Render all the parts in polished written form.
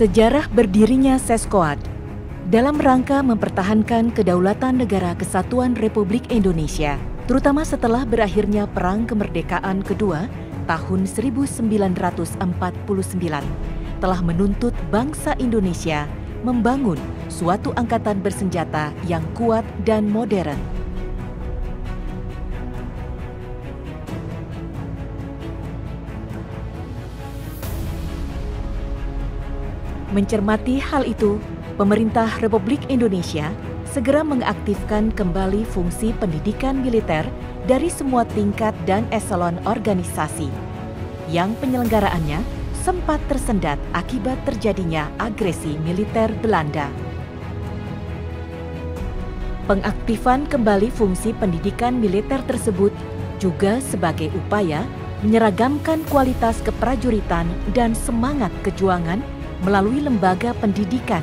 Sejarah berdirinya Seskoad dalam rangka mempertahankan kedaulatan Negara Kesatuan Republik Indonesia, terutama setelah berakhirnya Perang Kemerdekaan Kedua tahun 1949, telah menuntut bangsa Indonesia membangun suatu angkatan bersenjata yang kuat dan modern. Mencermati hal itu, pemerintah Republik Indonesia segera mengaktifkan kembali fungsi pendidikan militer dari semua tingkat dan eselon organisasi, yang penyelenggaraannya sempat tersendat akibat terjadinya agresi militer Belanda. Pengaktifan kembali fungsi pendidikan militer tersebut juga sebagai upaya menyeragamkan kualitas keprajuritan dan semangat kejuangan melalui lembaga pendidikan,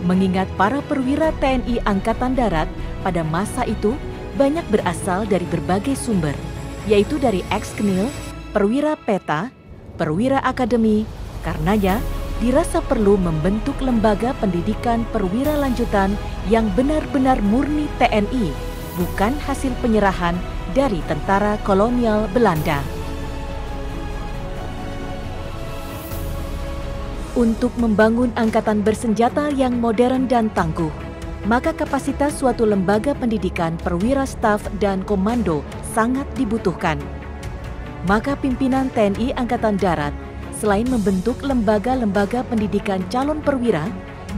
mengingat para perwira TNI Angkatan Darat pada masa itu banyak berasal dari berbagai sumber, yaitu dari ex-Knil, perwira peta, perwira akademi. Karenanya, dirasa perlu membentuk lembaga pendidikan perwira lanjutan yang benar-benar murni TNI, bukan hasil penyerahan dari tentara kolonial Belanda. Untuk membangun angkatan bersenjata yang modern dan tangguh, maka kapasitas suatu lembaga pendidikan perwira staf dan komando sangat dibutuhkan. Maka pimpinan TNI Angkatan Darat, selain membentuk lembaga-lembaga pendidikan calon perwira,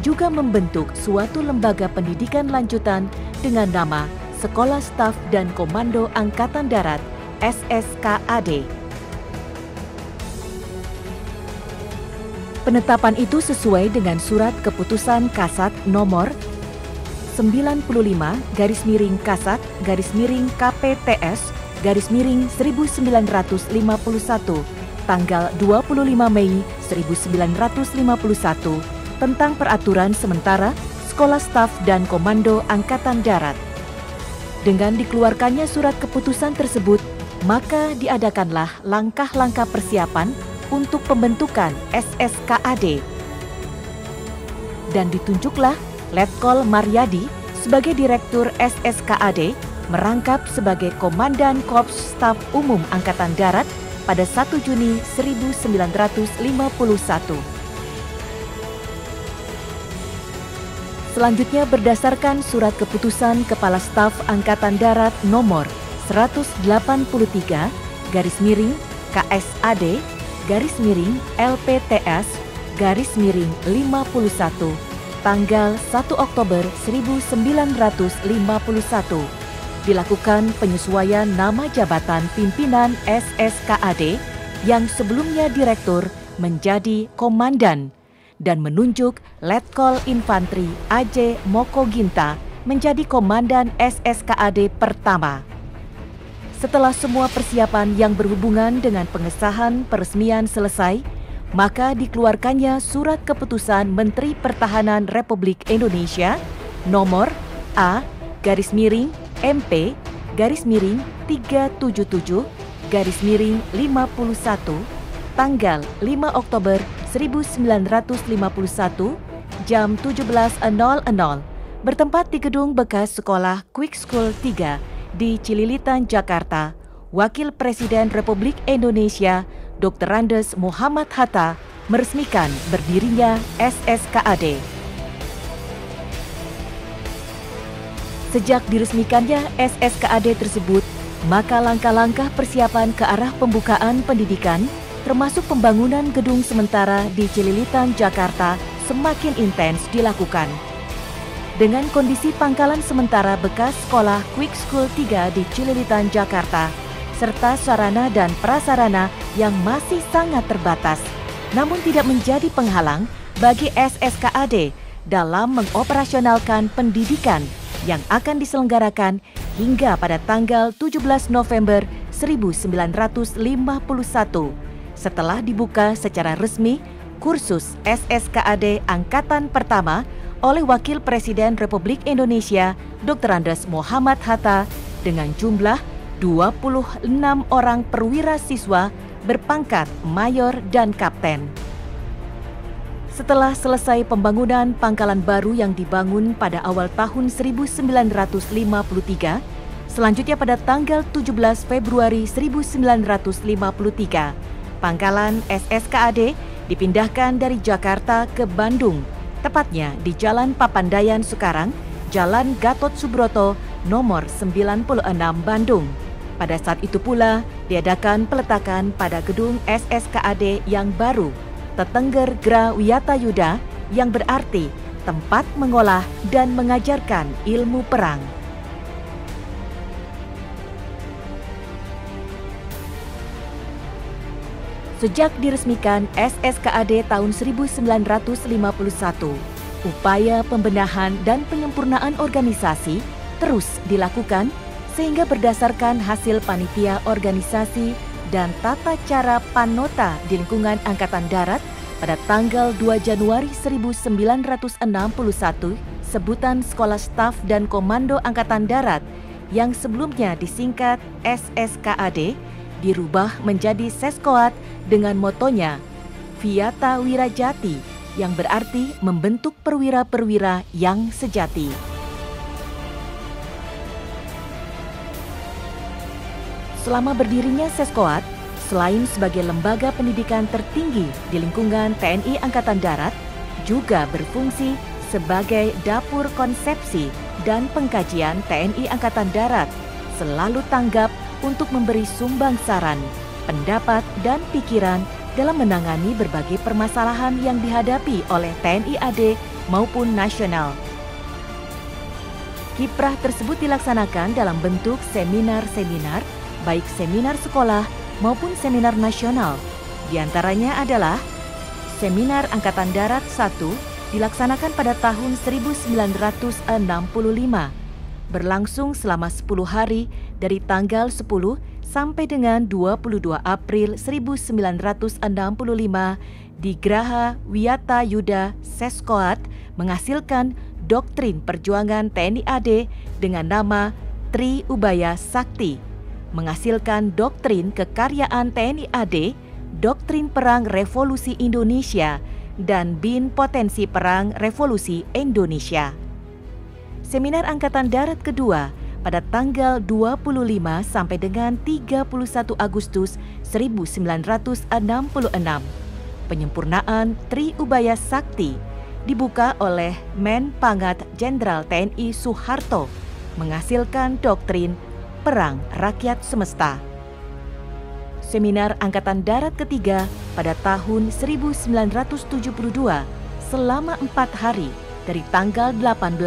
juga membentuk suatu lembaga pendidikan lanjutan dengan nama Sekolah Staf dan Komando Angkatan Darat (SSKAD). Penetapan itu sesuai dengan Surat Keputusan Kasat nomor 95-Kasat-KPTS-1951 tanggal 25 Mei 1951 tentang peraturan sementara Sekolah Staf dan Komando Angkatan Darat. Dengan dikeluarkannya surat keputusan tersebut, maka diadakanlah langkah-langkah persiapan untuk pembentukan SSKAD. Dan ditunjuklah Letkol Maryadi sebagai Direktur SSKAD, merangkap sebagai Komandan Korps Staf Umum Angkatan Darat pada 1 Juni 1951. Selanjutnya berdasarkan Surat Keputusan Kepala Staf Angkatan Darat nomor 183-KSAD LPTS-51 tanggal 1 Oktober 1951 dilakukan penyesuaian nama jabatan pimpinan SSKAD yang sebelumnya direktur menjadi komandan dan menunjuk Letkol Infantri A.J. Mokoginta menjadi komandan SSKAD pertama. Setelah semua persiapan yang berhubungan dengan pengesahan peresmian selesai, maka dikeluarkannya Surat Keputusan Menteri Pertahanan Republik Indonesia nomor A/MP-377-51 tanggal 5 Oktober 1951 jam 17.00 bertempat di gedung bekas sekolah Quick School 3 di Cililitan, Jakarta. Wakil Presiden Republik Indonesia Dr. Andes Muhammad Hatta meresmikan berdirinya SSKAD. Sejak diresmikannya SSKAD tersebut, maka langkah-langkah persiapan ke arah pembukaan pendidikan, termasuk pembangunan gedung sementara di Cililitan, Jakarta, semakin intens dilakukan. Dengan kondisi pangkalan sementara bekas sekolah Quick School 3 di Cililitan, Jakarta, serta sarana dan prasarana yang masih sangat terbatas, namun tidak menjadi penghalang bagi SSKAD dalam mengoperasionalkan pendidikan yang akan diselenggarakan hingga pada tanggal 17 November 1951 setelah dibuka secara resmi kursus SSKAD Angkatan Pertama oleh Wakil Presiden Republik Indonesia Dr. Andes Muhammad Hatta dengan jumlah 26 orang perwira siswa berpangkat mayor dan kapten. Setelah selesai pembangunan pangkalan baru yang dibangun pada awal tahun 1953, selanjutnya pada tanggal 17 Februari 1953, pangkalan SSKAD dipindahkan dari Jakarta ke Bandung, tepatnya di Jalan Papandayan Sukarang, Jalan Gatot Subroto, nomor 96 Bandung. Pada saat itu pula diadakan peletakan pada gedung SSKAD yang baru, Tetengger Gra Wiyata Yuda, yang berarti tempat mengolah dan mengajarkan ilmu perang. Sejak diresmikan SSKAD tahun 1951, upaya pembenahan dan penyempurnaan organisasi terus dilakukan sehingga berdasarkan hasil panitia organisasi dan tata cara panota di lingkungan Angkatan Darat pada tanggal 2 Januari 1961, sebutan Sekolah Staf dan Komando Angkatan Darat yang sebelumnya disingkat SSKAD dirubah menjadi Seskoad dengan motonya Viyata Wirajati, yang berarti membentuk perwira-perwira yang sejati. Selama berdirinya Seskoad, selain sebagai lembaga pendidikan tertinggi di lingkungan TNI Angkatan Darat, juga berfungsi sebagai dapur konsepsi dan pengkajian TNI Angkatan Darat, selalu tanggap untuk memberi sumbang saran, pendapat, dan pikiran dalam menangani berbagai permasalahan yang dihadapi oleh TNI AD maupun nasional. Kiprah tersebut dilaksanakan dalam bentuk seminar-seminar, baik seminar sekolah maupun seminar nasional. Di antaranya adalah Seminar Angkatan Darat 1 dilaksanakan pada tahun 1965, berlangsung selama 10 hari dari tanggal 10 sampai dengan 22 April 1965 di Graha Wiyata Yuda Seskoad, menghasilkan doktrin perjuangan TNI AD dengan nama Tri Ubaya Sakti, menghasilkan doktrin kekaryaan TNI AD, doktrin perang Revolusi Indonesia, dan BIN Potensi Perang Revolusi Indonesia. Seminar Angkatan Darat kedua pada tanggal 25 sampai dengan 31 Agustus 1966. Penyempurnaan Tri Ubaya Sakti dibuka oleh Men Pangat Jenderal TNI Soeharto, menghasilkan doktrin Perang Rakyat Semesta. Seminar Angkatan Darat ketiga pada tahun 1972 selama 4 hari dari tanggal 18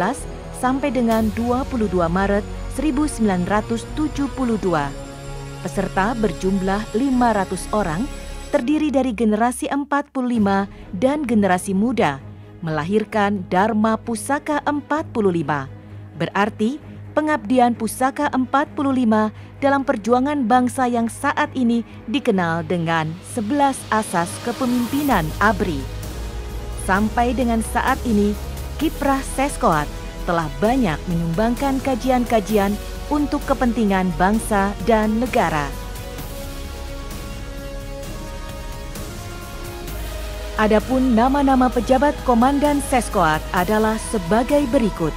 sampai dengan 22 Maret 1972. Peserta berjumlah 500 orang, terdiri dari generasi 45 dan generasi muda, melahirkan Dharma Pusaka 45. Berarti pengabdian Pusaka 45 dalam perjuangan bangsa yang saat ini dikenal dengan 11 asas kepemimpinan ABRI. Sampai dengan saat ini, kiprah Seskoad telah banyak menyumbangkan kajian-kajian untuk kepentingan bangsa dan negara. Adapun nama-nama pejabat Komandan Seskoad adalah sebagai berikut.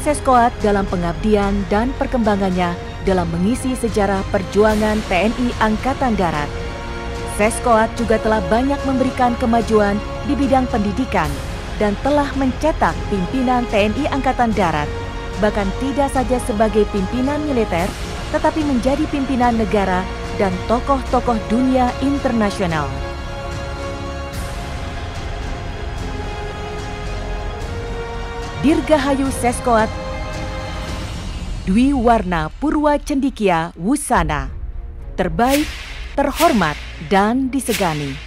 Seskoat dalam pengabdian dan perkembangannya dalam mengisi sejarah perjuangan TNI Angkatan Darat. Seskoat juga telah banyak memberikan kemajuan di bidang pendidikan dan telah mencetak pimpinan TNI Angkatan Darat, bahkan tidak saja sebagai pimpinan militer, tetapi menjadi pimpinan negara dan tokoh-tokoh dunia internasional. Dirgahayu Seskoat Dwi Warna Purwa Cendikia Wusana, terbaik, terhormat, dan disegani.